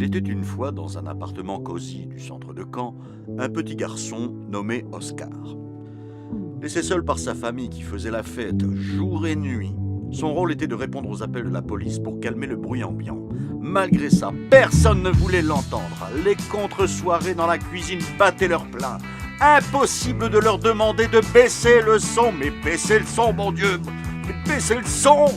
Il était une fois dans un appartement cosy du centre de Caen, un petit garçon nommé Oscar. Laissé seul par sa famille qui faisait la fête jour et nuit, son rôle était de répondre aux appels de la police pour calmer le bruit ambiant. Malgré ça, personne ne voulait l'entendre. Les contre-soirées dans la cuisine battaient leur plein. Impossible de leur demander de baisser le son. Mais baissez le son, mon Dieu! Mais baissez le son!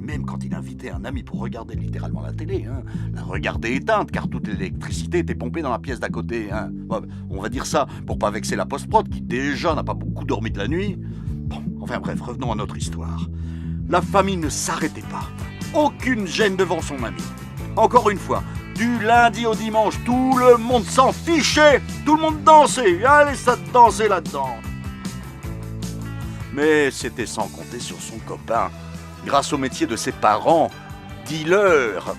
Même quand il invitait un ami pour regarder littéralement la télé, la regarder éteinte, car toute l'électricité était pompée dans la pièce d'à côté. Bon, on va dire ça pour pas vexer la post-prod qui déjà n'a pas beaucoup dormi de la nuit. Bon, enfin bref, revenons à notre histoire. La famille ne s'arrêtait pas. Aucune gêne devant son ami. Encore une fois, du lundi au dimanche, tout le monde s'en fichait. Tout le monde dansait. Allez, ça dansait là-dedans. Mais c'était sans compter sur son copain. Grâce au métier de ses parents, dealer,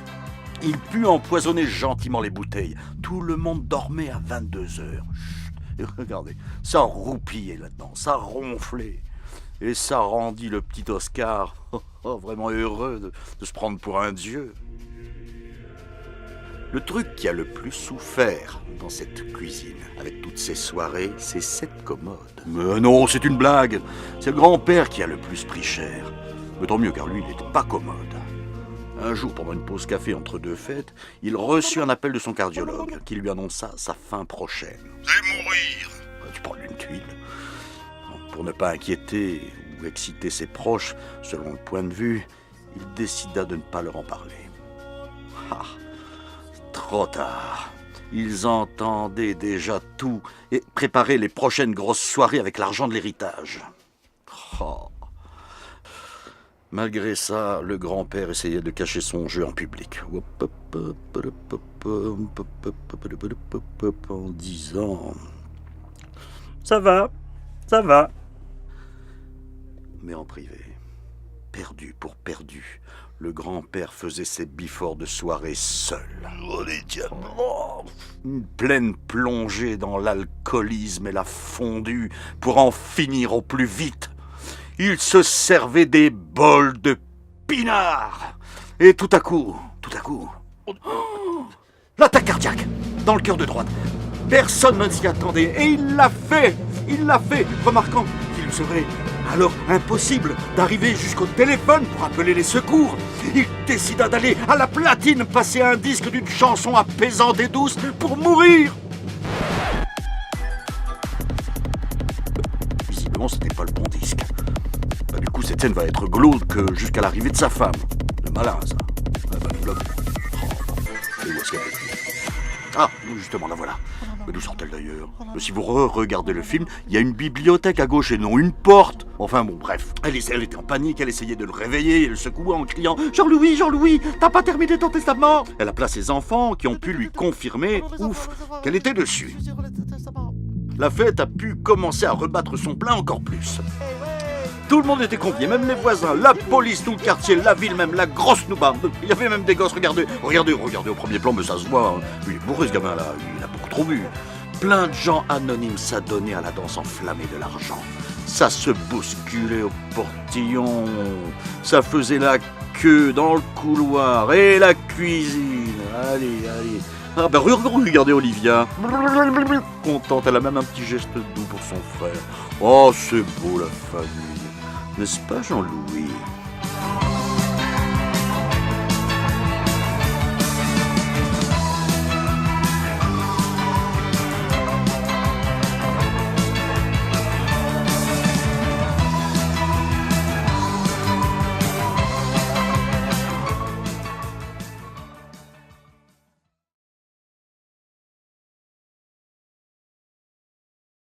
il put empoisonner gentiment les bouteilles. Tout le monde dormait à 22h. Et regardez, ça roupillait là-dedans, ça ronflait. Et ça rendit le petit Oscar vraiment heureux de se prendre pour un dieu. Le truc qui a le plus souffert dans cette cuisine, avec toutes ces soirées, c'est cette commode. Mais non, c'est une blague. C'est le grand-père qui a le plus pris cher. Mais tant mieux, car lui, il n'était pas commode. Un jour, pendant une pause café entre deux fêtes, il reçut un appel de son cardiologue, qui lui annonça sa fin prochaine. « Vous allez mourir !» Tu parles d'une tuile. Pour ne pas inquiéter ou exciter ses proches, selon le point de vue, il décida de ne pas leur en parler. Ah, trop tard. Ils entendaient déjà tout et préparaient les prochaines grosses soirées avec l'argent de l'héritage. Oh. Malgré ça, le grand-père essayait de cacher son jeu en public. En disant « Ça va. » Mais en privé, perdu pour perdu, le grand-père faisait ses biforts de soirée seul. Oh les diamants! Une pleine plongée dans l'alcoolisme et la fondue pour en finir au plus vite. Il se servait des bols de pinard. Et tout à coup, l'attaque cardiaque dans le cœur de droite. Personne ne s'y attendait et il l'a fait, remarquant qu'il serait alors impossible d'arriver jusqu'au téléphone pour appeler les secours. Il décida d'aller à la platine passer un disque d'une chanson apaisante et douce pour mourir. Visiblement, c'était pas le bon disque. Du coup, cette scène va être glauque jusqu'à l'arrivée de sa femme. Le malin, ça. Et où est-ce qu'elle est ? Ah, justement, la voilà. Mais d'où sort-elle d'ailleurs ? Si vous regardez le film, il y a une bibliothèque à gauche et non une porte. Enfin bon, bref. Elle était en panique, elle essayait de le réveiller et le secouait en criant « Jean-Louis, t'as pas terminé ton testament ?» Elle appela ses enfants qui ont pu lui confirmer, ouf, qu'elle était dessus. La fête a pu commencer à rebattre son plein encore plus. Tout le monde était convié, même les voisins, la police, tout le quartier, la ville même, la grosse nouba. Il y avait même des gosses, regardez au premier plan, mais ça se voit. Il est bourré ce gamin-là, il a beaucoup trop bu. Plein de gens anonymes s'adonnaient à la danse enflammée de l'argent. Ça se bousculait au portillon, ça faisait la queue dans le couloir et la cuisine. Allez. Ah ben regardez Olivia. Contente, elle a même un petit geste doux pour son frère. Oh, c'est beau la famille. N'est-ce pas Jean-Louis ?